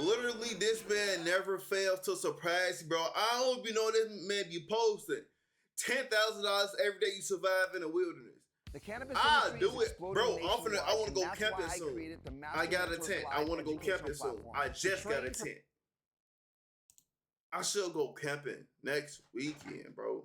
literally, this man never fails to surprise you, bro. I don't even know this man be posting $10,000 every day you survive in the wilderness. The cannabis do it, bro. I want to go camping soon. I got a tent. I want to go camping soon. I just got a tent. I should go camping next weekend, bro.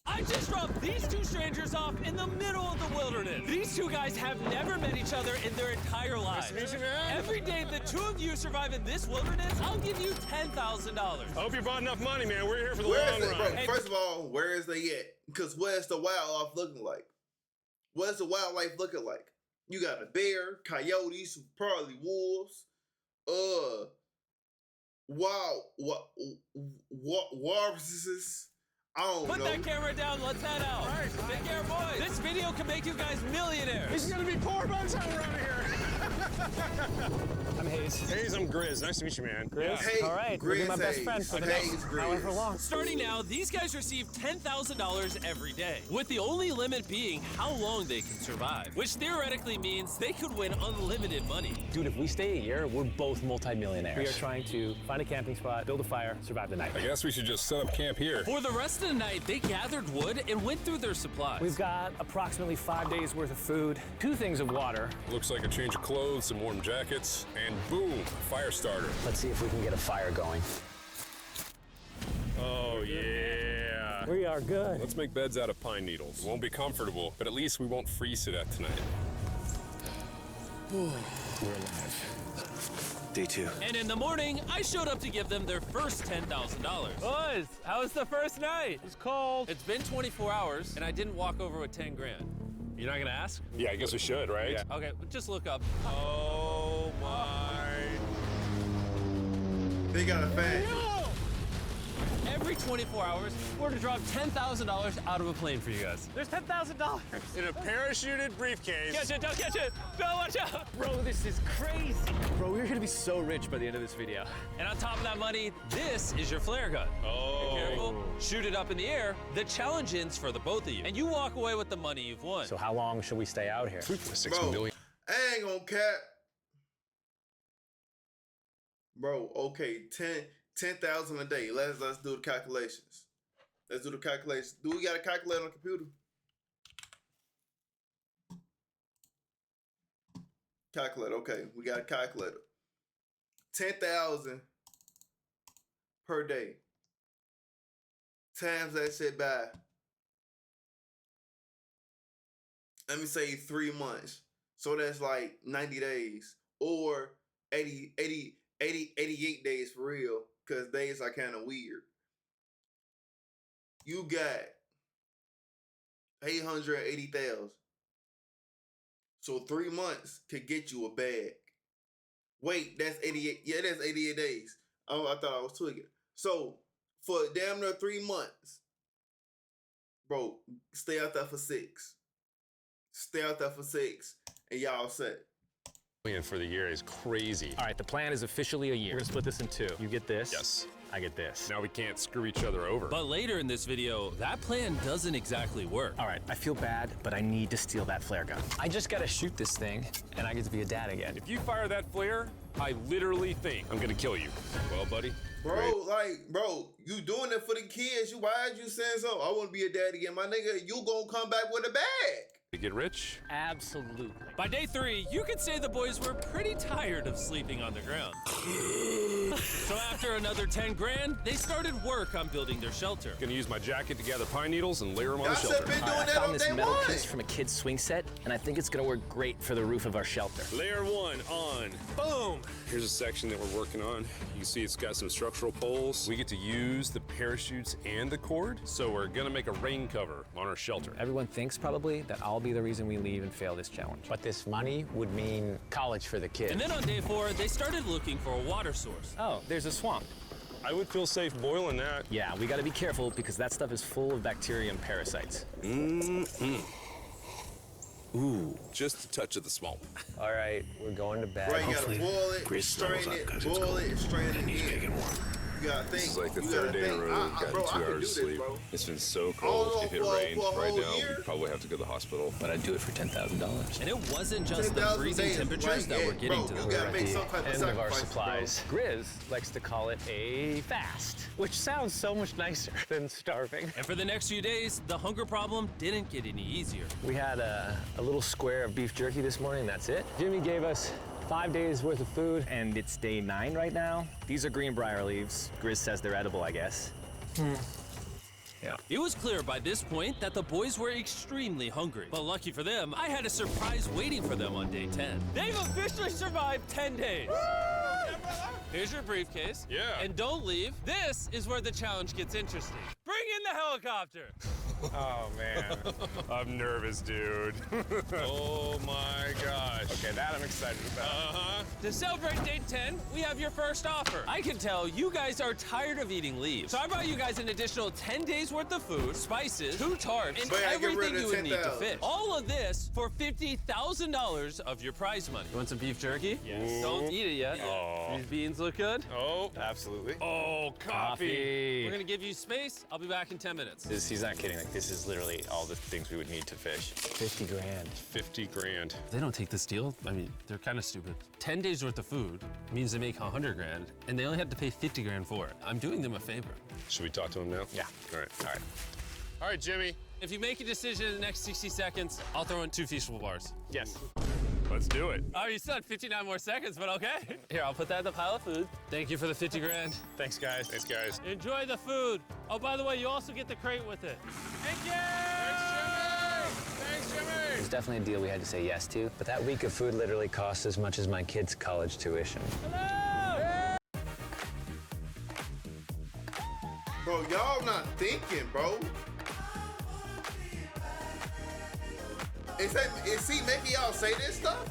I just dropped these two strangers off in the middle of the wilderness. These two guys have never met each other in their entire lives. Nice to meet you, man. Every day the two of you survive in this wilderness, I'll give you $10,000. I hope you brought enough money, man. We're here for the long run. Bro, first of all, where is they at? Because where's the wildlife looking like? What's the wildlife looking like? You got a bear, coyotes, probably wolves, walruses. I don't know. Put that camera down, let's head out. All right. Take care, boys. This video can make you guys millionaires. He's gonna be poor by the time we're out of here. I'm Hayes. Hayes, I'm Grizz. Nice to meet you, man. Grizz? Yeah. Hey, all right, Grizz, you'll be my best friend for the next however long. Starting now, these guys receive $10,000 every day, with the only limit being how long they can survive, which theoretically means they could win unlimited money. Dude, if we stay a year, we're both multimillionaires. We are trying to find a camping spot, build a fire, survive the night. I guess we should just set up camp here. For the rest of the night, they gathered wood and went through their supplies. We've got approximately 5 days worth of food, 2 things of water. Looks like a change of clothes, some warm jackets, and boom, fire starter. Let's see if we can get a fire going. Oh, yeah. We are good. Let's make beds out of pine needles. Won't be comfortable, but at least we won't freeze to death tonight. We're alive. Day 2. And in the morning, I showed up to give them their first $10,000. Boys, how was the first night? It's cold. It's been 24 hours, and I didn't walk over with 10 grand. You're not gonna ask? Yeah, I guess we should, right? Yeah. Okay, just look up. Oh my. They got a fan. Every 24 hours, we're to drop $10,000 out of a plane for you guys. There's $10,000. In a parachuted briefcase. Catch it, don't catch it. No, watch out. Bro, this is crazy. Bro, we're gonna be so rich by the end of this video. And on top of that money, this is your flare gun. Oh. Be careful, shoot it up in the air. The challenge ends for the both of you. And you walk away with the money you've won. So how long should we stay out here? 6 Bro, million. I ain't gonna cap. Bro, okay, 10,000 a day. Let's do the calculations. Let's do the calculations. Do we got a calculator on the computer? Calculator, okay. We got a calculator. 10,000 per day. Times that shit by, let me say 3 months. So that's like 90 days or 88 days for real, because days are kind of weird. You got 880,000. So 3 months could get you a bag. Wait, that's 88. Yeah, that's 88 days. Oh, I thought I was tweaking. So for damn near 3 months, bro, stay out there for 6. Stay out there for 6, and y'all set. For the year is crazy. All right, the plan is officially a year. We're gonna split this in 2. You get this. Yes. I get this. Now we can't screw each other over. But later in this video, that plan doesn't exactly work. All right, I feel bad, but I need to steal that flare gun. I just gotta shoot this thing, and I get to be a dad again. If you fire that flare, I literally think I'm gonna kill you. Well, buddy. Bro, bro, you doing it for the kids. Why'd you saying so? I want to be a dad again. My nigga, you gonna come back with a bag. To get rich? Absolutely. By day 3, you could say the boys were pretty tired of sleeping on the ground. So after another 10 grand, they started work on building their shelter. Gonna use my jacket to gather pine needles and layer them on the Y'all shelter. been doing I that found on this day metal 1. piece from a kid's swing set, and I think it's gonna work great for the roof of our shelter. Layer 1 on. Boom! Here's a section that we're working on. You can see it's got some structural poles. We get to use the parachutes and the cord, so we're gonna make a rain cover on our shelter. Everyone thinks probably that I'll be the reason we leave and fail this challenge. But this money would mean college for the kids. And then on day 4, they started looking for a water source. Oh, there's a swamp. I would feel safe boiling that. Yeah, we gotta be careful because that stuff is full of bacteria and parasites. Ooh, just a touch of the swamp. All right, we're going to bed. Right, you gotta boil it, strain it, boil it, strain it again. You gotta think. This is like the You third gotta day in a think. row. We've gotten Bro, I 2 can do hours this, sleep. bro. It's been so I don't cold. know, If it for rained a right whole now, year? we'd probably have to go to the hospital. But I'd do it for $10,000. And it wasn't just the 10,000 freezing days, temperatures that like, were getting bro, to you them. gotta make some type of End of our sacrifice, supplies. Grizz likes to call it a fast, which sounds so much nicer than starving. And for the next few days, the hunger problem didn't get any easier. We had a little square of beef jerky this morning, that's it. Jimmy gave us 5 days worth of food, and it's day 9 right now. These are greenbrier leaves. Grizz says they're edible, I guess. Yeah. It was clear by this point that the boys were extremely hungry. But lucky for them, I had a surprise waiting for them on day 10. They've officially survived 10 days. Here's your briefcase. Yeah. And don't leave. This is where the challenge gets interesting. Bring in the helicopter. Oh, man. I'm nervous, dude. Oh my gosh. Okay, that I'm excited about. To celebrate day 10, we have your first offer. I can tell you guys are tired of eating leaves. So I brought you guys an additional 10 days worth of food, spices, 2 tarps, and But I get rid everything of you would need to 10,000. fish. All of this for $50,000 of your prize money. You want some beef jerky? Yes. Don't eat it yet. Oh. These beans look good. Oh, Absolutely. oh, coffee. We're gonna give you space. I'll be back in 10 minutes. He's not kidding. Like, this is literally all the things we would need to fish. 50 grand. 50 grand. They don't take this deal. I mean, they're kind of stupid. 10 days worth of food means they make 100 grand, and they only have to pay 50 grand for it. I'm doing them a favor. Should we talk to him now? Yeah. All right. All right. All right, Jimmy. If you make a decision in the next 60 seconds, I'll throw in 2 feasible bars. Yes. Let's do it. Oh, you still had 59 more seconds, but okay. Here, I'll put that in the pile of food. Thank you for the 50 grand. Thanks, guys. Thanks, guys. Enjoy the food. Oh, by the way, you also get the crate with it. Thank you! Thanks, Jimmy. It was definitely a deal we had to say yes to, but that week of food literally cost as much as my kids' college tuition. Bro, y'all not thinking, bro. Is he making y'all say this stuff?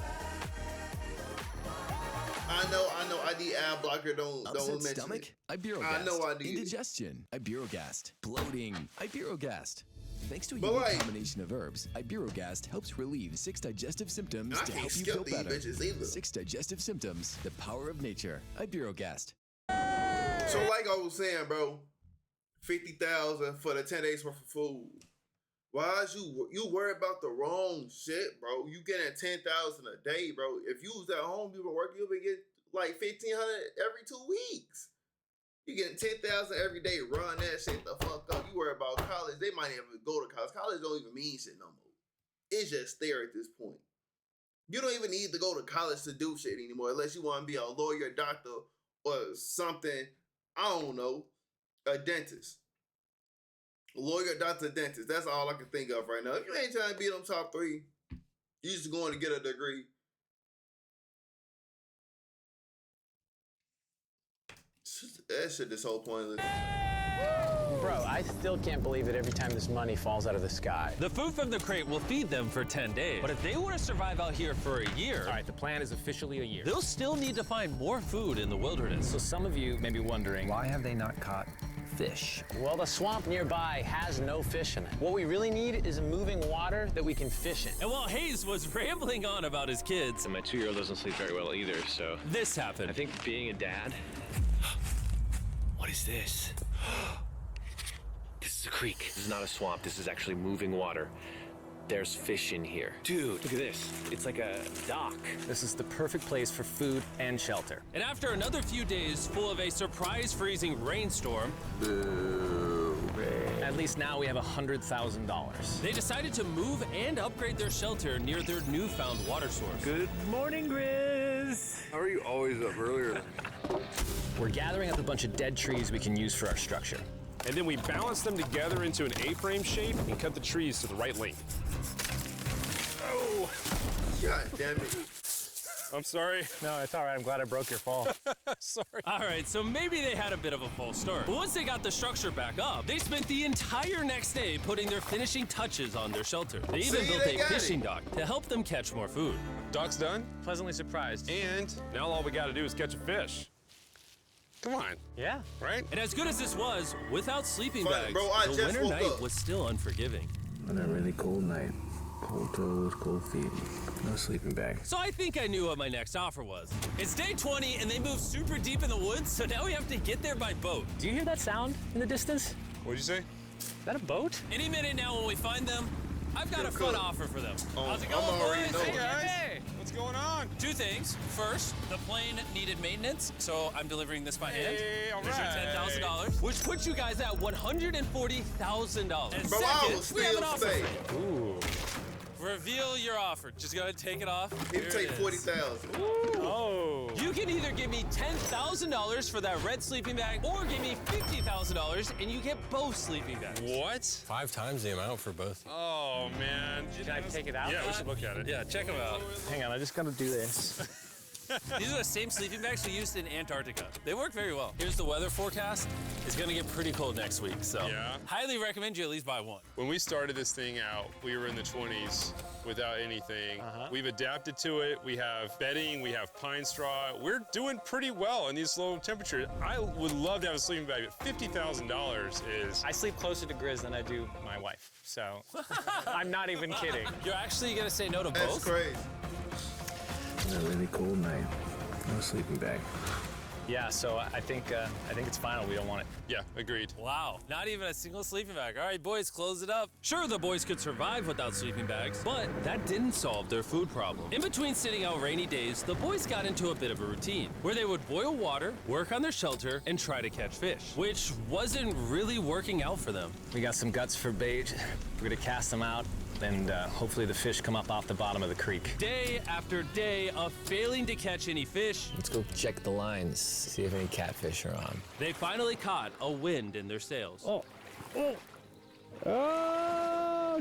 I know. I need ad blocker. Don't Upset mention stomach? it. Ibirogast. I know I do. Indigestion? Ibirogast. Bloating? Ibirogast. Thanks to a But unique like- combination of herbs, Ibirogast helps relieve 6 digestive symptoms I to can't help you skip feel these better. bitches either. 6 digestive symptoms, the power of nature. Ibirogast. So like I was saying, bro, 50,000 for the 10 days worth of food. Why is you worry about the wrong shit, bro? You getting 10,000 a day, bro. If you was at home, you been working, you'll be getting like 1,500 every 2 weeks. You getting 10,000 every day. Run that shit the fuck up. You worry about college. They might not even go to college. College don't even mean shit no more. It's just there at this point. You don't even need to go to college to do shit anymore unless you want to be a lawyer, doctor, or something. I don't know. A dentist. Lawyer, doctor, dentist. That's all I can think of right now. If you ain't trying to be them top 3, you just going to get a degree. That shit is so pointless. Bro, I still can't believe it every time this money falls out of the sky. The food from the crate will feed them for 10 days. But if they were to survive out here for a year, All right, the plan is officially a year. they'll still need to find more food in the wilderness. So some of you may be wondering, Why have they not caught fish? well, the swamp nearby has no fish in it. What we really need is a moving water that we can fish in. And while Hayes was rambling on about his kids, My 2-year-old doesn't sleep very well either, so this happened. I think being a dad. What is this? This is a creek. This is not a swamp. This is actually moving water. There's fish in here. Dude, look at this. It's like a dock. This is the perfect place for food and shelter. And after another few days full of a surprise freezing rainstorm, At least now we have $100,000. they decided to move and upgrade their shelter near their newfound water source. Good morning, Grizz. How are you always up earlier? We're gathering up a bunch of dead trees we can use for our structure. And then we balance them together into an A-frame shape and cut the trees to the right length. Oh, God damn it. I'm sorry. No, it's all right. I'm glad I broke your fall. Sorry. All right, so maybe they had a bit of a false start. But once they got the structure back up, they spent the entire next day putting their finishing touches on their shelter. They even See, built they a got fishing it. dock to help them catch more food. Dock's done, Pleasantly surprised. and now all we gotta do is catch a fish. Come on, Yeah. right? And as good as this was, without sleeping Fine, bags, bro, I the just winter woke night up. was still unforgiving. On a really cold night, Cold toes, cold feet, no sleeping bag. So I think I knew what my next offer was. It's day 20 and they move super deep in the woods, so now we have to get there by boat. Do you hear that sound in the distance? What'd you say? Is that a boat? Any minute now when we find them, I've got a fun offer for them. How's it going, I'm already boys? knowing. Hey. What's going on? Two things. First, the plane needed maintenance, so I'm delivering this by hand. Hey, all There's your right. $10,000, which puts you guys at $140,000. And Bro, I will second, we have an still offer. stay. Ooh. Reveal your offer. Just go ahead and take it off. He'll Here take it is. 40,000. Oh. You can either give me $10,000 for that red sleeping bag, or give me $50,000 and you get both sleeping bags. What? 5 times the amount for both. Oh, man. Can I take it out? Yeah, we should look at it. Yeah, check them out. Hang on, I just gotta do this. These are the same sleeping bags we used in Antarctica. They work very well. Here's the weather forecast. It's gonna get pretty cold next week, so Yeah? highly recommend you at least buy one. When we started this thing out, we were in the 20s without anything. We've adapted to it. We have bedding, we have pine straw. We're doing pretty well in these low temperatures. I would love to have a sleeping bag, but $50,000 is... I sleep closer to Grizz than I do my wife, so I'm not even kidding. You're actually gonna say no to That's both? crazy. It's a really cold night. No sleeping bag. Yeah, so I think it's final. We don't want it. Yeah, agreed. Wow, not even a single sleeping bag. All right, boys, close it up. Sure, the boys could survive without sleeping bags, but that didn't solve their food problem. In between sitting out rainy days, the boys got into a bit of a routine where they would boil water, work on their shelter, and try to catch fish, which wasn't really working out for them. We got some guts for bait. We're gonna cast them out, and hopefully the fish come up off the bottom of the creek. Day after day of failing to catch any fish, Let's go check the lines, see if any catfish are on. they finally caught a wind in their sails. Oh,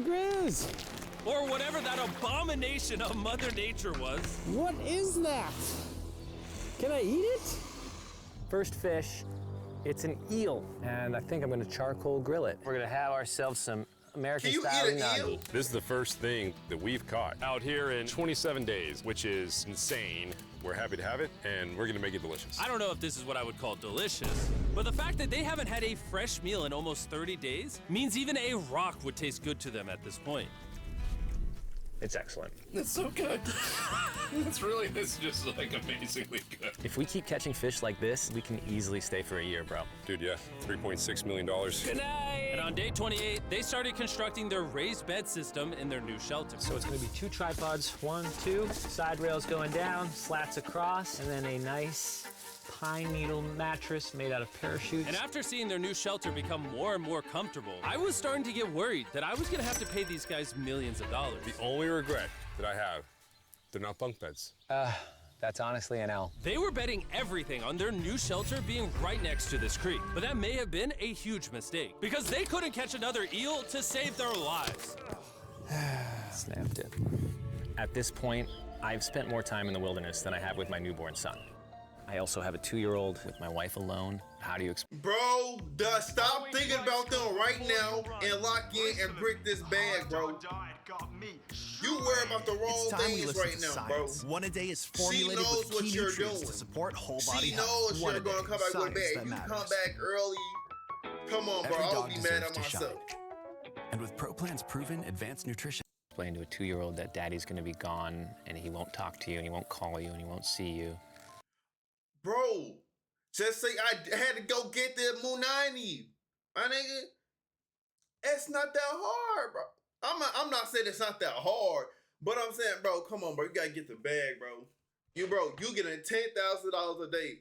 Grizz! Or whatever that abomination of Mother Nature was. What is that? Can I eat it? First fish, it's an eel, and I think I'm gonna charcoal grill it. We're gonna have ourselves some American Can you style eat an unagi. eel? This is the first thing that we've caught out here in 27 days, which is insane. We're happy to have it, and we're gonna make it delicious. I don't know if this is what I would call delicious, but the fact that they haven't had a fresh meal in almost 30 days means even a rock would taste good to them at this point. It's excellent. It's so good. It's just like amazingly good. If we keep catching fish like this, we can easily stay for a year, bro. Dude, yeah, $3.6 million. Good night! And on day 28, they started constructing their raised bed system in their new shelter. So it's gonna be 2 tripods, 1, 2, side rails going down, slats across, and then a nice pine needle mattress made out of parachutes. And after seeing their new shelter become more and more comfortable, I was starting to get worried that I was gonna have to pay these guys millions of dollars. The only regret that I have, they're not bunk beds. That's honestly an L. They were betting everything on their new shelter being right next to this creek, but that may have been a huge mistake because they couldn't catch another eel to save their lives. Snapped it. At this point, I've spent more time in the wilderness than I have with my newborn son. I also have a 2-year-old with my wife alone. How do you explain? Bro, stop thinking about them right now and lock in and brick this bag, bro. You worry about the wrong It's time we things listen right to now, science. bro. One a day is She formulated knows with what key you're nutrients to doing. support whole body She health. knows One you're a gonna day, come back with science bag. that You matters. come back early. Come on, bro. Every I dog would be mad deserves at to shine. myself. And with ProPlan's proven advanced nutrition. Explain to a 2-year-old that daddy's gonna be gone and he won't talk to you and he won't call you and he won't see you. Bro, just say I had to go get the Munani. My nigga, it's not that hard, bro. I'm not saying it's not that hard, but I'm saying, bro, come on, bro. You gotta get the bag, bro. You getting $10,000 a day.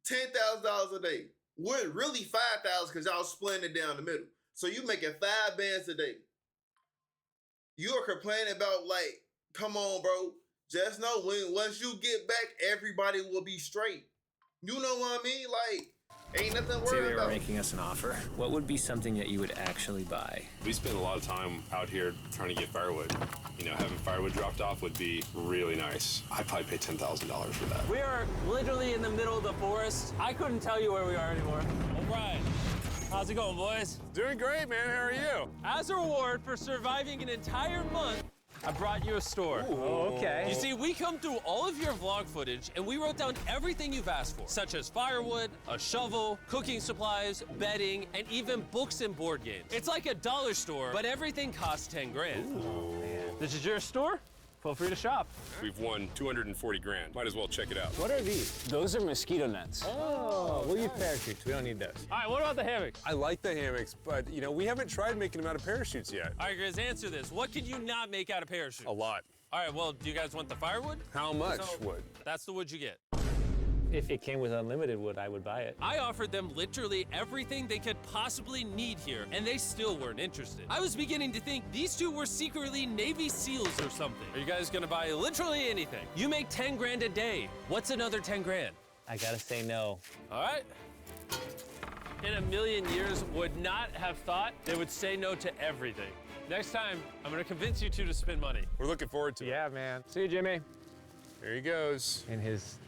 $10,000 a day. We're really $5,000 because y'all splitting it down the middle. So you making 5 bands a day. You are complaining about, like, come on, bro. Just know once you get back, everybody will be straight. You know what I mean? Like, ain't nothing Say worried they were about. making us an offer. What would be something that you would actually buy? We spend a lot of time out here trying to get firewood. You know, having firewood dropped off would be really nice. I'd probably pay $10,000 for that. We are literally in the middle of the forest. I couldn't tell you where we are anymore. All right. How's it going, boys? Doing great, man. How are you? As a reward for surviving an entire month I brought you a store. Oh, okay. You see, we come through all of your vlog footage and we wrote down everything you've asked for, such as firewood, a shovel, cooking supplies, bedding, and even books and board games. It's like a dollar store, but everything costs 10 grand. Oh, man. This is your store? Feel free to shop. We've won 240 grand. Might as well check it out. What are these? Those are mosquito nets. Oh, we'll use parachutes. We don't need those. All right, what about the hammocks? I like the hammocks, but you know, we haven't tried making them out of parachutes yet. All right, Grizz, answer this. What can you not make out of parachutes? A lot. All right, well, do you guys want the firewood? How much wood? That's the wood you get. If it came with unlimited wood, I would buy it. I offered them literally everything they could possibly need here, and they still weren't interested. I was beginning to think these two were secretly Navy SEALs or something. Are you guys gonna buy literally anything? You make 10 grand a day. What's another 10 grand? I gotta say no. All right. In a million years, would not have thought they would say no to everything. Next time, I'm gonna convince you two to spend money. We're looking forward to it. Yeah, man. See you, Jimmy. There he goes. In his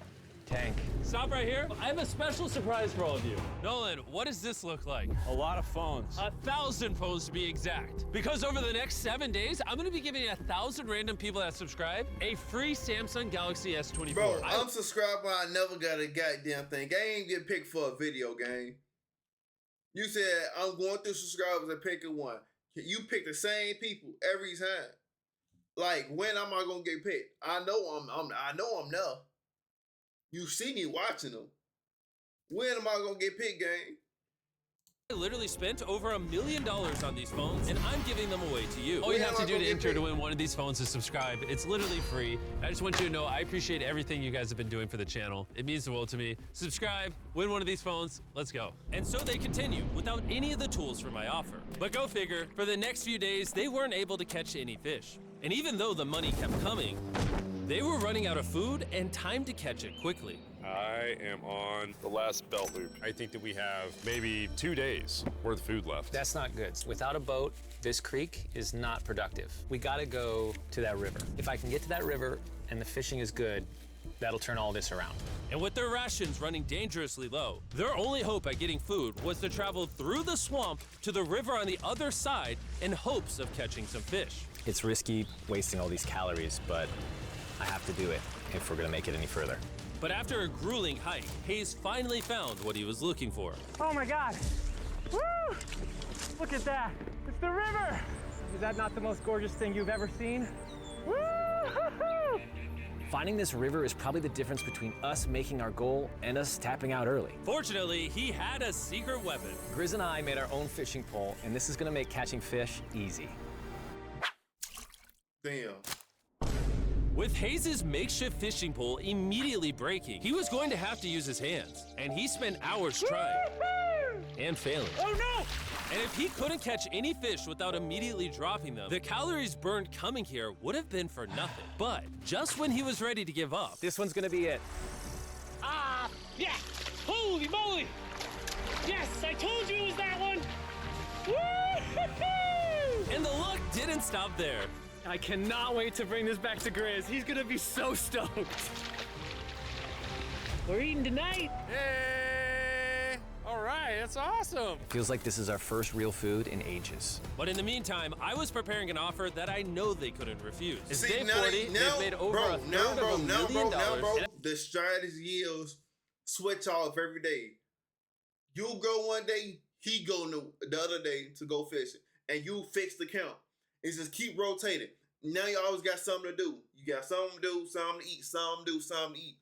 tank. Stop right here. I have a special surprise for all of you. Nolan, what does this look like? A lot of phones. 1,000 phones to be exact. Because over the next 7 days, I'm gonna be giving 1,000 random people that subscribe a free Samsung Galaxy S24. Bro, I'm subscribed, but I never got a goddamn thing. I ain't get picked for a video game. You said I'm going through subscribers and picking one. You pick the same people every time. Like, when am I gonna get picked? I know I'm there. You see me watching them. When am I gonna get picked, gang? I literally spent over $1 million on these phones, and I'm giving them away to you. All you When have am to I do gonna to get enter to picked? win one of these phones is subscribe. It's literally free. I just want you to know I appreciate everything you guys have been doing for the channel. It means the world to me. Subscribe, win one of these phones, let's go. And so they continue without any of the tools for my offer. But go figure, for the next few days, they weren't able to catch any fish. And even though the money kept coming, they were running out of food and time to catch it quickly. I am on the last belt loop. I think that we have maybe 2 days worth of food left. That's not good. Without a boat, this creek is not productive. We gotta go to that river. If I can get to that river and the fishing is good, that'll turn all this around. And with their rations running dangerously low, their only hope at getting food was to travel through the swamp to the river on the other side in hopes of catching some fish. It's risky wasting all these calories, but I have to do it if we're gonna make it any further. But after a grueling hike, Hayes finally found what he was looking for. Oh my God! Woo! Look at that! It's the river! Is that not the most gorgeous thing you've ever seen? Woo! Finding this river is probably the difference between us making our goal and us tapping out early. Fortunately, he had a secret weapon. Grizz and I made our own fishing pole, and this is gonna make catching fish easy. Damn. With Hayes' makeshift fishing pole immediately breaking, he was going to have to use his hands, and he spent hours trying and failing. Oh no! And if he couldn't catch any fish without immediately dropping them, the calories burned coming here would have been for nothing. But just when he was ready to give up, This one's gonna be it. ah, yeah, holy moly! Yes, I told you it was that one! Woo-hoo-hoo! And the luck didn't stop there. I cannot wait to bring this back to Grizz. He's gonna be so stoked. We're eating tonight. Hey! All right, that's awesome. Feels like this is our first real food in ages. But in the meantime, I was preparing an offer that I know they couldn't refuse. It's See, day now- 40, now, they've made over bro, a third now, bro, of $1 now, million. bro, and the strategy is switch off every day. You go one day, he go the other day to go fishing, and you fix the count. It's just keep rotating. Now you always got something to do. You got something to do, something to eat, something to do, something to eat.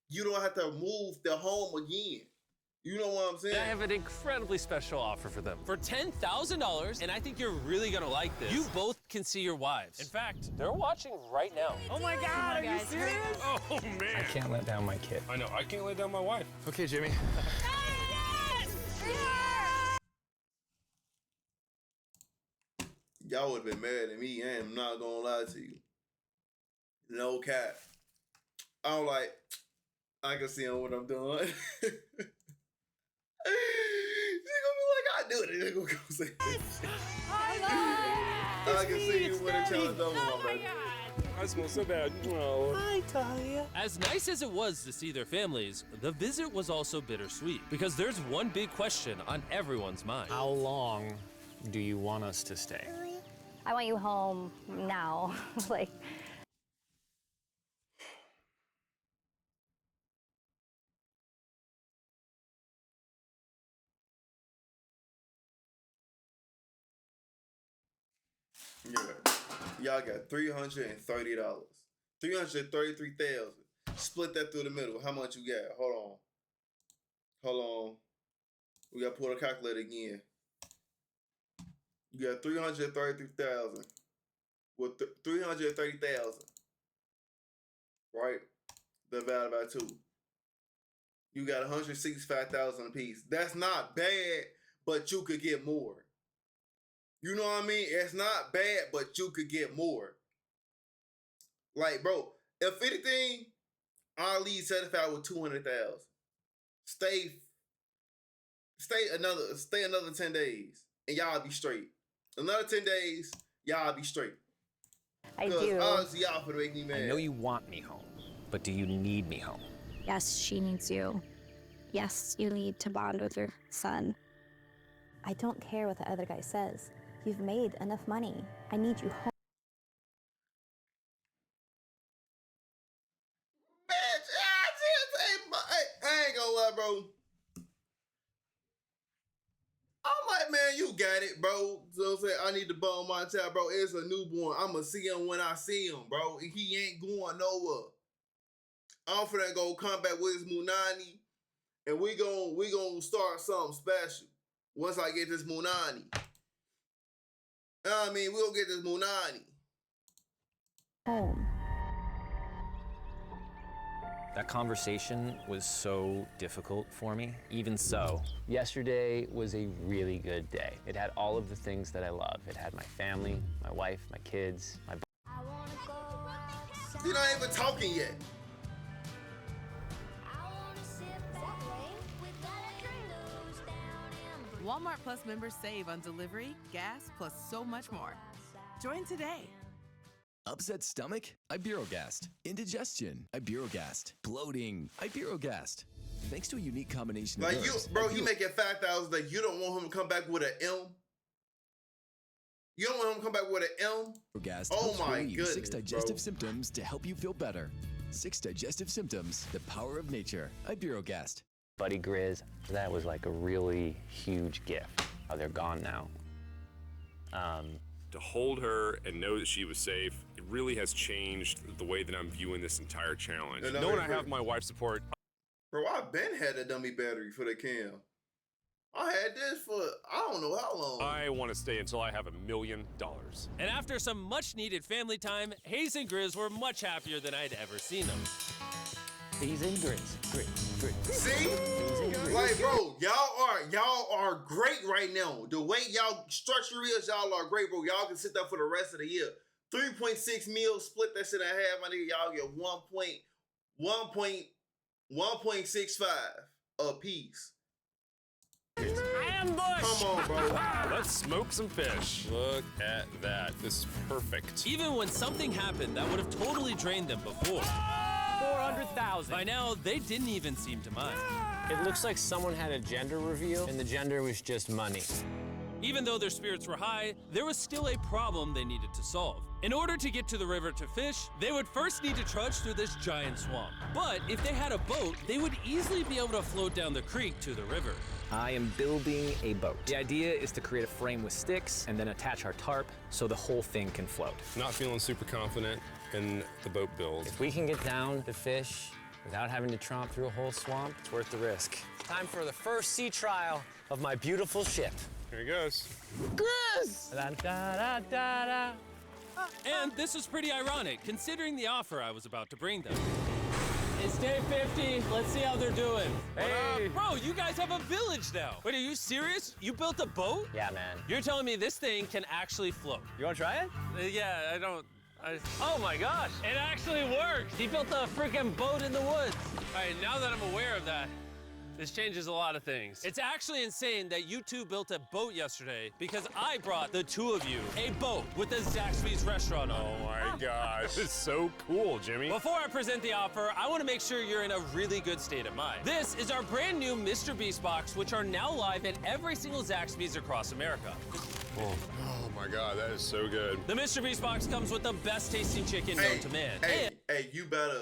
You don't have to move the home again. You know what I'm saying? I have an incredibly special offer for them. For $10,000, and I think you're really gonna like this, you both can see your wives. In fact, they're watching right now. Oh my God, are you serious? Oh, man. I can't let down my kid. I know, I can't lay down my wife. Okay, Jimmy. Y'all would have been mad at me. I am not gonna lie to you. No cap. I'm like, I can see on what I'm doing. She gonna be like, I knew it. They gonna go say this. I can see you what a child done, my brother. I smell so bad. Oh. As nice as it was to see their families, the visit was also bittersweet because there's one big question on everyone's mind. How long do you want us to stay? I want you home now. Like, Yeah. Y'all got $330. $333,000. Split that through the middle. How much you got? Hold on. We gotta pull the calculator again. You got 333,000 with 330,000, right? Divided by 2. You got 165,000 apiece. That's not bad, but you could get more. You know what I mean? It's not bad, but you could get more. Like, bro, if anything, I'll leave certified with 200,000. Stay another 10 days, and y'all be straight. Another 10 days, y'all be straight. I do. Honestly, y'all for make me mad. I know you want me home, but do you need me home? Yes, she needs you. Yes, you need to bond with your son. I don't care what the other guy says. You've made enough money. I need you home. Bitch, I ain't gonna lie, bro. I'm like, man, you got it, bro. So say I need to bone my child, bro. It's a newborn. I'ma see him when I see him, bro. He ain't going nowhere. I'm finna go come back with his Munani, and we gon' start something special once I get this Munani. I mean, we gonna get this Munani. Home. That conversation was so difficult for me. Even so, yesterday was a really good day. It had all of the things that I love. It had my family, my wife, my kids, my... You're not even talking yet. Walmart Plus members save on delivery, gas, plus so much more. Join today. Upset stomach? Iberogast. Indigestion? Iberogast. Bloating? Iberogast. Thanks to a unique combination of like you, bro, you making $5,000 that you don't want him to come back with an M. You don't want him to come back with an M. Iberogast Oh helps my relieve goodness, 6 digestive bro. symptoms to help you feel better. 6 digestive symptoms. The power of nature. Iberogast. Buddy Grizz, that was like a really huge gift. Oh, they're gone now. To hold her and know that she was safe, it really has changed the way that I'm viewing this entire challenge. Knowing I have my wife's support. Bro, I've been had a dummy battery for the cam. I had this for I don't know how long. I want to stay until I have $1 million. And after some much-needed family time, Hayes and Grizz were much happier than I'd ever seen them. Hayes and Grizz. See? Like, bro, y'all are great right now. The way y'all structure is, y'all are great, bro. Y'all can sit there for the rest of the year. 3.6 mil, split that shit in half, my nigga. Y'all get 1.65 a piece. Ambush! Come on, bro. Let's smoke some fish. Look at that. This is perfect. Even when something happened that would have totally drained them before, 400,000. by now, they didn't even seem to mind. It looks like someone had a gender reveal, and the gender was just money. Even though their spirits were high, there was still a problem they needed to solve. In order to get to the river to fish, they would first need to trudge through this giant swamp. But if they had a boat, they would easily be able to float down the creek to the river. I am building a boat. The idea is to create a frame with sticks and then attach our tarp so the whole thing can float. Not feeling super confident in the boat build. If we can get down to fish without having to tromp through a whole swamp, it's worth the risk. Time for the first sea trial of my beautiful ship. Here he goes. Grizz! Da, da, da, da, da. And this is pretty ironic, considering the offer I was about to bring them. It's day 50. Let's see how they're doing. Hey. Bro, you guys have a village now. Wait, are you serious? You built a boat? Yeah, man. You're telling me this thing can actually float? You want to try it? Yeah, oh my gosh, it actually worked. He built a freaking boat in the woods. All right, now that I'm aware of that, this changes a lot of things. It's actually insane that you two built a boat yesterday because I brought the two of you a boat with the Zaxby's restaurant on it. Oh my gosh, it's so cool, Jimmy. Before I present the offer, I want to make sure you're in a really good state of mind. This is our brand new MrBEAST box, which are now live at every single Zaxby's across America. Oh my God, that is so good. The MrBEAST box comes with the best tasting chicken known to man. Hey, you better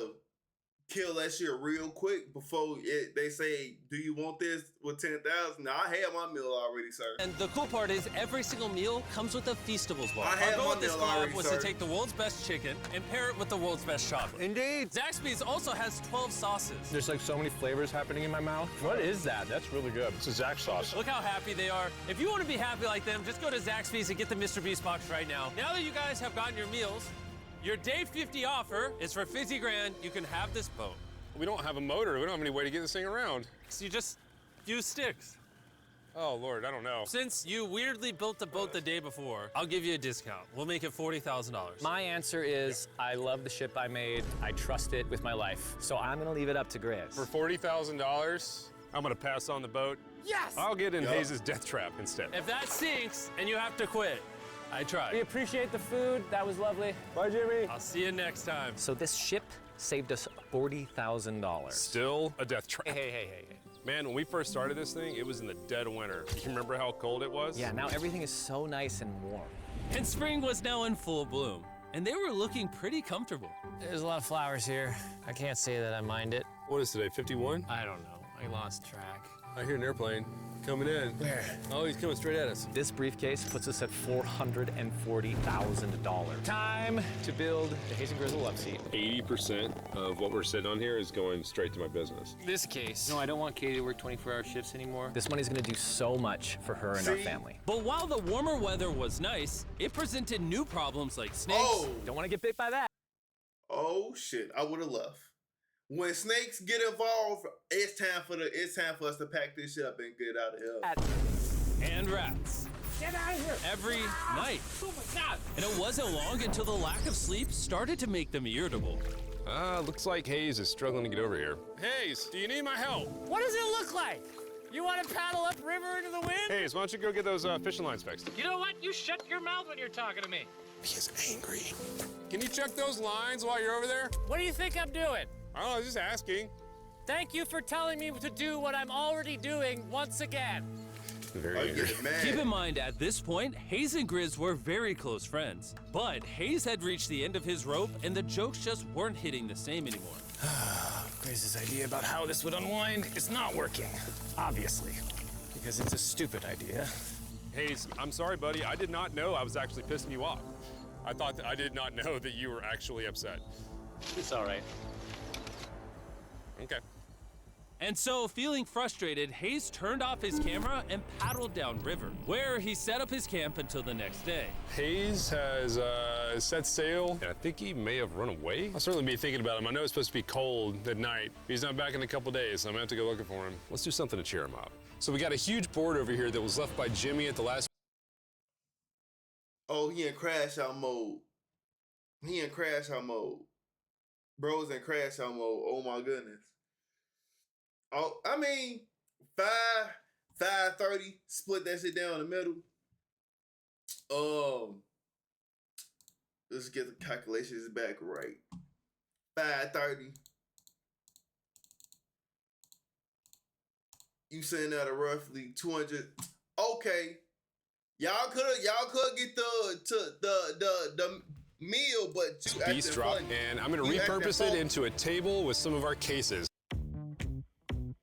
kill that shit real quick before they say, do you want this with 10,000? Now, I had my meal already, sir. And the cool part is every single meal comes with a Feastables bar. I had Our goal my with this meal already, collab was sir. to take the world's best chicken and pair it with the world's best chocolate. Indeed. Zaxby's also has 12 sauces. There's like so many flavors happening in my mouth. What is that? That's really good. It's a Zax sauce. Look how happy they are. If you want to be happy like them, just go to Zaxby's and get the MrBEAST box right now. Now that you guys have gotten your meals, your day 50 offer is for 50 grand. You can have this boat. We don't have a motor. We don't have any way to get this thing around. So you just use sticks. Oh, Lord, I don't know. Since you weirdly built the boat the day before, I'll give you a discount. We'll make it $40,000. My answer is I love the ship I made. I trust it with my life. So I'm gonna leave it up to Grizz. For $40,000, I'm gonna pass on the boat. Yes! I'll get in Hayes' death trap instead. If that sinks and you have to quit, I tried. We appreciate the food. That was lovely. Bye, Jimmy. I'll see you next time. So this ship saved us $40,000. Still a death trap. Hey. Man, when we first started this thing, it was in the dead of winter. You remember how cold it was? Yeah, now everything is so nice and warm. And spring was now in full bloom, and they were looking pretty comfortable. There's a lot of flowers here. I can't say that I mind it. What is today, 51? I don't know. I lost track. I hear an airplane coming in. Where? Oh, he's coming straight at us. This briefcase puts us at $440,000. Time to build the Hayes and Grizzle love seat. 80% of what we're sitting on here is going straight to my business. This case. No, I don't want Katie to work 24-hour shifts anymore. This money's gonna do so much for her and our family. But while the warmer weather was nice, it presented new problems like snakes. Oh! Don't want to get bit by that. Oh shit! I would have left. When snakes get involved, it's time for us to pack this shit up and get out of here. And rats. Get out of here! Every night. Oh my God! And it wasn't long until the lack of sleep started to make them irritable. Looks like Hayes is struggling to get over here. Hayes, do you need my help? What does it look like? You want to paddle upriver into the wind? Hayes, why don't you go get those fishing lines fixed? You know what? You shut your mouth when you're talking to me. He is angry. Can you check those lines while you're over there? What do you think I'm doing? I don't know, I was just asking. Thank you for telling me to do what I'm already doing once again. Very angry. Keep in mind, at this point, Hayes and Grizz were very close friends. But Hayes had reached the end of his rope, and the jokes just weren't hitting the same anymore. Grizz's idea about how this would unwind is not working, obviously, because it's a stupid idea. Hayes, I'm sorry, buddy. I did not know I was actually pissing you off. I did not know that you were actually upset. It's all right. Okay. And so, feeling frustrated, Hayes turned off his camera and paddled downriver, where he set up his camp until the next day. Hayes has set sail, and I think he may have run away. I'll certainly be thinking about him. I know it's supposed to be cold at night. He's not back in a couple days, so I'm gonna have to go looking for him. Let's do something to cheer him up. So we got a huge board over here that was left by Jimmy at the last. Oh, he in crash out mode. Bro's in crash out mode. Oh my goodness. Oh, I mean, 5:30, split that shit down the middle. Let's get the calculations back right. 5:30. You send out a roughly 200. Okay. Y'all could get the meal, but you Beast drop, and I'm gonna repurpose it into a table with some of our cases.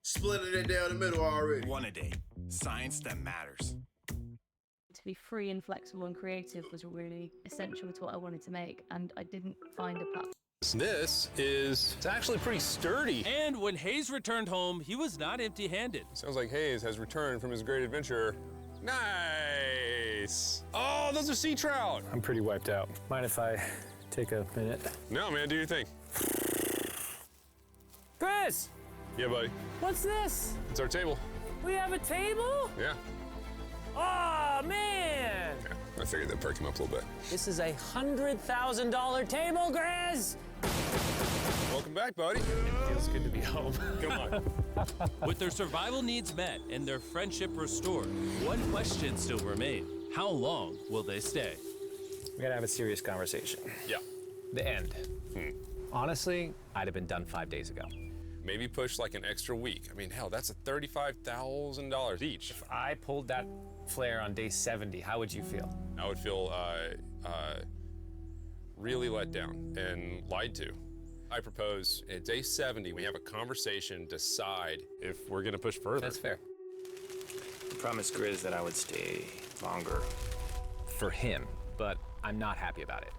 Splitting it down the middle already. One a day. Science that matters. To be free and flexible and creative was really essential to what I wanted to make, and I didn't find a platform. It's actually pretty sturdy. And when Hayes returned home, he was not empty-handed. Sounds like Hayes has returned from his great adventure. Nice. Oh, those are sea trout. I'm pretty wiped out. Mind if I take a minute? No, man, do your thing. Chris! Yeah, buddy. What's this? It's our table. We have a table? Yeah. Oh, man! I figured that'd perk him up a little bit. This is a $100,000 table, Grizz! Welcome back, buddy. It feels good to be home. Come on. With their survival needs met and their friendship restored, one question still remained. How long will they stay? We gotta have a serious conversation. Yeah. The end. Honestly, I'd have been done 5 days ago. Maybe push like an extra week. I mean, hell, that's $35,000 each. If I pulled that flare on day 70, how would you feel? I would feel really let down and lied to. I propose at day 70, we have a conversation, decide if we're gonna push further. That's fair. I promised Grizz that I would stay longer. For him, but I'm not happy about it.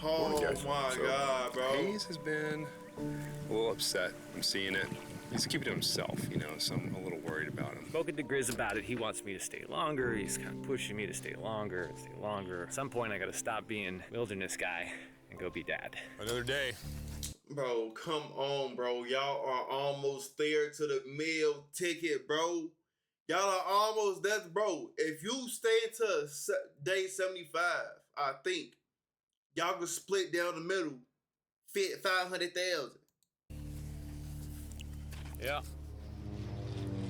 Oh my God, bro. Hayes has been a little upset. I'm seeing it. He's keeping it to himself, you know, so I'm a little worried about him. Spoken to Grizz about it. He wants me to stay longer. He's kind of pushing me to stay longer and stay longer. At some point, I gotta stop being wilderness guy and go be dad. Another day. Bro, come on, bro. Y'all are almost there to the meal ticket, bro. Y'all are almost there, bro. If you stay to day 75, I think y'all can split down the middle, fit 500,000. Yeah.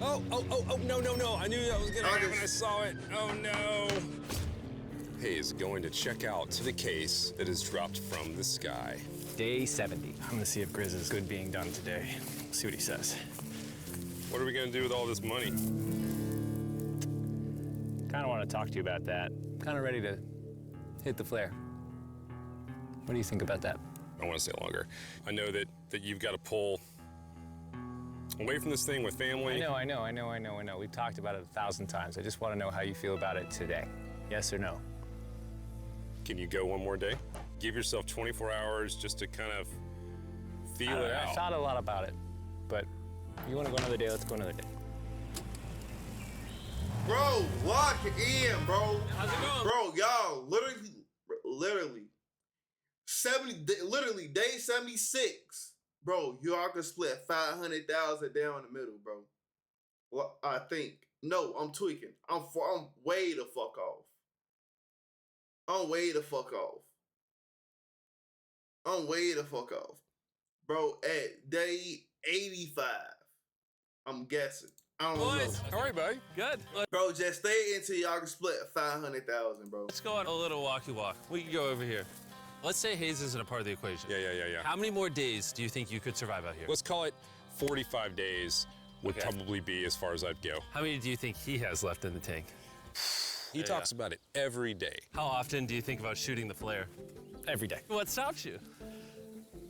Oh, no. I knew that was gonna happen when I saw it. Oh, no. Hayes going to check out to the case that is dropped from the sky. Day 70. I'm gonna see if Grizz is good being done today. See what he says. What are we gonna do with all this money? Kinda wanna talk to you about that. Kinda ready to hit the flare. What do you think about that? I wanna stay longer. I know that you've got to pull away from this thing with family. I know. We've talked about it 1,000 times. I just want to know how you feel about it today. Yes or no? Can you go one more day? Give yourself 24 hours just to kind of feel it out. I thought a lot about it, but you want to go another day, let's go another day. Bro, lock it in, bro. How's it going? Bro, y'all, literally, day 76. Bro, y'all can split 500,000 down the middle, bro. Well, I think. No, I'm tweaking. I'm way the fuck off. I'm way the fuck off. Bro, at day 85, I'm guessing. I don't know. All right, buddy. Good. Bro, just stay until y'all can split 500,000, bro. Let's go on a little walkie walk. We can go over here. Let's say Hayes isn't a part of the equation. Yeah. How many more days do you think you could survive out here? Let's call it 45 days would probably be as far as I'd go. How many do you think he has left in the tank? He talks about it every day. How often do you think about shooting the flare? Every day. What stops you?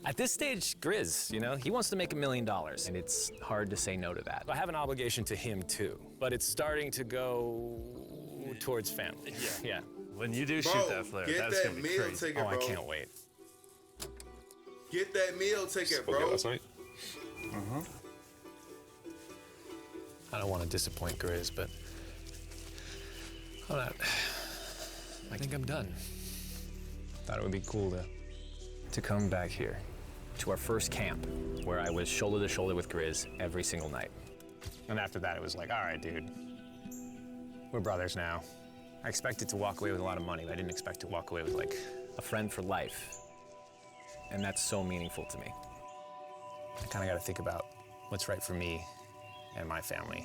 At this stage, Grizz, you know, he wants to make $1 million, and it's hard to say no to that. I have an obligation to him, too, but it's starting to go towards family. Yeah. When you do shoot that flare, that's gonna be crazy. Ticket, oh, bro. I can't wait. Get that meal ticket, bro. Last night. I don't want to disappoint Grizz, but I think I'm done. Thought it would be cool to come back here to our first camp where I was shoulder to shoulder with Grizz every single night. And after that, it was like, all right, dude, we're brothers now. I expected to walk away with a lot of money, but I didn't expect to walk away with like a friend for life. And that's so meaningful to me. I kind of got to think about what's right for me and my family.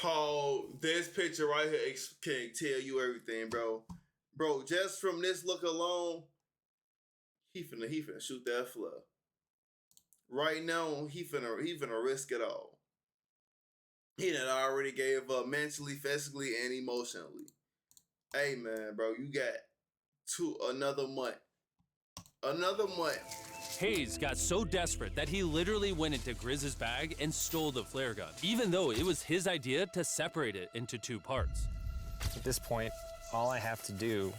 Oh, this picture right here can tell you everything, bro. Bro, just from this look alone, he finna shoot that flare. Right now, he finna risk it all. He done already gave up mentally, physically, and emotionally. Hey, man, bro, you got another month. Another month. Hayes got so desperate that he literally went into Grizz's bag and stole the flare gun, even though it was his idea to separate it into two parts. At this point, all I have to do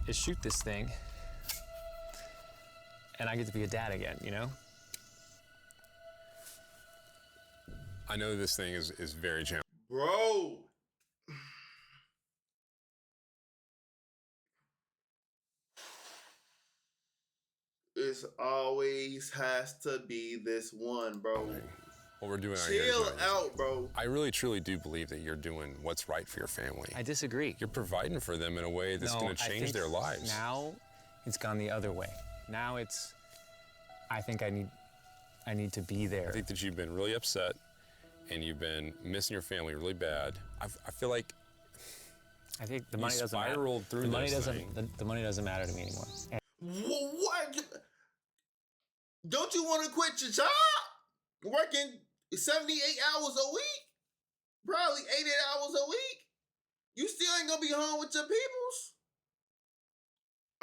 is shoot this thing, and I get to be a dad again, you know? I know this thing is very challenging. Bro. It always has to be this one, bro. What we're doing out here. Chill out, bro. I really, truly do believe that you're doing what's right for your family. I disagree. You're providing for them in a way that's going to change their lives. Now, it's gone the other way. Now it's, I think I need to be there. I think that you've been really upset, and you've been missing your family really bad. I feel like I think the money doesn't matter. Spiraled through the money this doesn't. thing. The money doesn't matter to me anymore. What? Don't you want to quit your job? working 78 hours a week, probably 80 hours a week. You still ain't gonna be home with your peoples.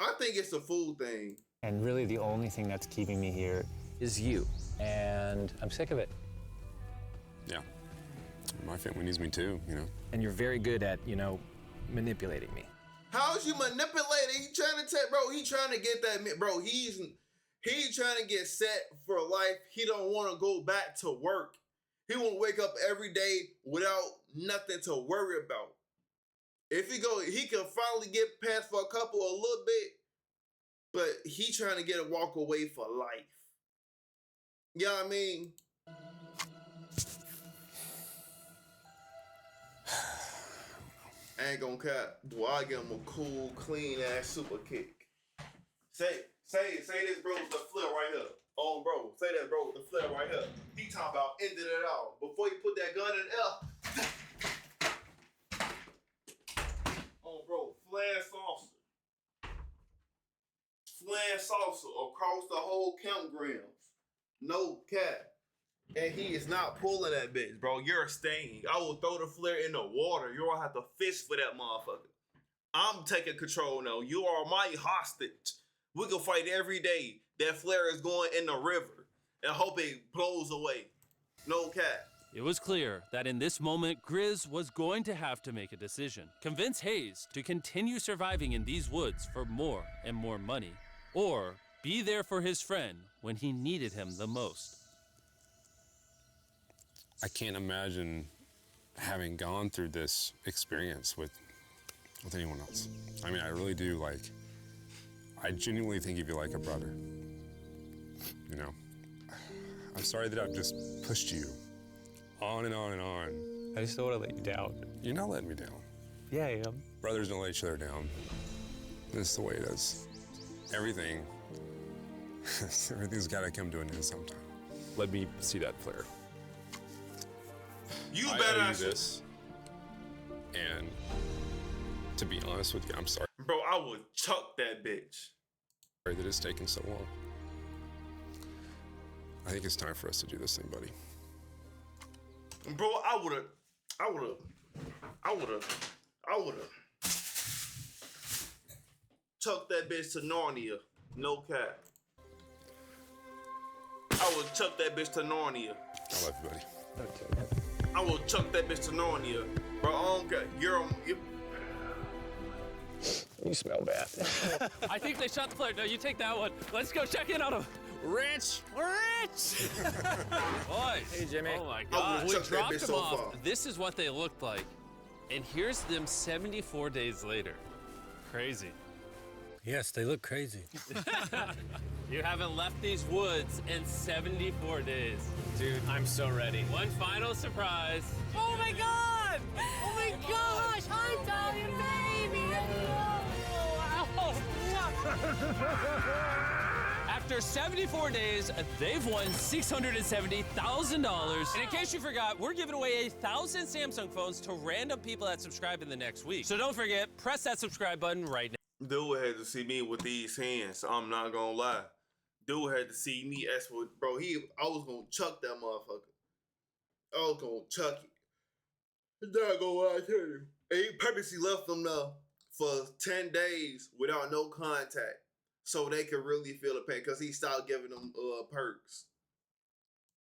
I think it's a food thing. And really the only thing that's keeping me here is you. And I'm sick of it. Yeah. My family needs me too, you know. And you're very good at, you know, manipulating me. How's you manipulating? He trying to take, bro, he trying to get that, bro, he's trying to get set for life. He don't want to go back to work. He want to wake up every day without nothing to worry about. If he can finally get past for a little bit, but he trying to get a walk away for life. You know what I mean? I ain't gonna cap. Do I give him a cool, clean ass super kick? Say this, bro, with the flare right here. Oh, bro, say that, bro, with the flare right here. He talking about ended it all. Before you put that gun in the air. Oh, bro, flare salsa across the whole campgrounds. No cap. And he is not pulling that bitch, bro. You're staying. I will throw the flare in the water. You'll have to fish for that motherfucker. I'm taking control now. You are my hostage. We can fight every day. That flare is going in the river and hope it blows away. No cap. It was clear that in this moment, Grizz was going to have to make a decision. Convince Hayes to continue surviving in these woods for more and more money, or be there for his friend when he needed him the most. I can't imagine having gone through this experience with anyone else. I mean, I really do, like, I genuinely think of you like a brother. You know, I'm sorry that I've just pushed you on and on and on. I just don't want to let you down. You're not letting me down. Yeah, I am. Brothers don't let each other down. This is the way it is. Everything's got to come to an end sometime. Let me see that flare. You I better owe you this. And to be honest with you, I'm sorry. Bro, I would chuck that bitch. Sorry that it's taken so long. I think it's time for us to do this thing, buddy. Bro, I would've chucked that bitch to Narnia. No cap. I would chuck that bitch to Narnia. I love you, buddy. Okay. I will chuck that bitch to Narnia. Bro, I don't care. You smell bad. I think they shot the flare. No, you take that one. Let's go check in on him. Rich! Boys! Hey, Jimmy. Oh my God. We chuck that dropped bitch them so off. far. This is what they looked like. And here's them 74 days later. Crazy. Yes, they look crazy. You haven't left these woods in 74 days. Dude, I'm so ready. One final surprise. Oh my God! Oh my gosh! Hi, Dolly, baby! After 74 days, they've won $670,000. And in case you forgot, we're giving away 1,000 Samsung phones to random people that subscribe in the next week. So don't forget, press that subscribe button right now. Dude had to see me with these hands. I'm not gonna lie. Dude had to see me as with, bro. I was gonna chuck that motherfucker. I was gonna chuck it. Not gonna lie to you. And he purposely left them there for 10 days without no contact, so they could really feel the pain. Cause he stopped giving them perks.